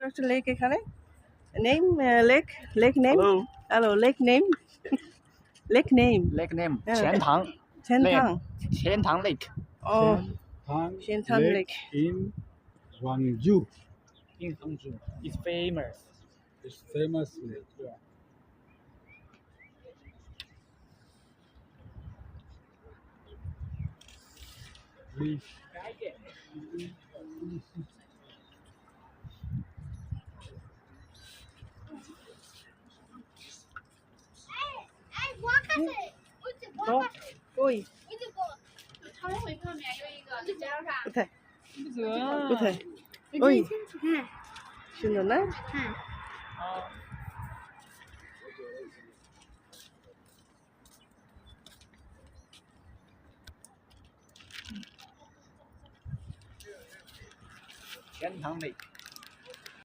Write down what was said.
একটা লেক এখানে name lake name hello lake name lake name Lake name 嗯钱塘钱塘钱塘 Lake 어 Shentan Shentan Lake Lake. in Gwangju. in Hangzhou is famous. It's famous lake. Yeah. We 走 কই কোথায় কোথায় ওই সুন্দর না钱塘 Lake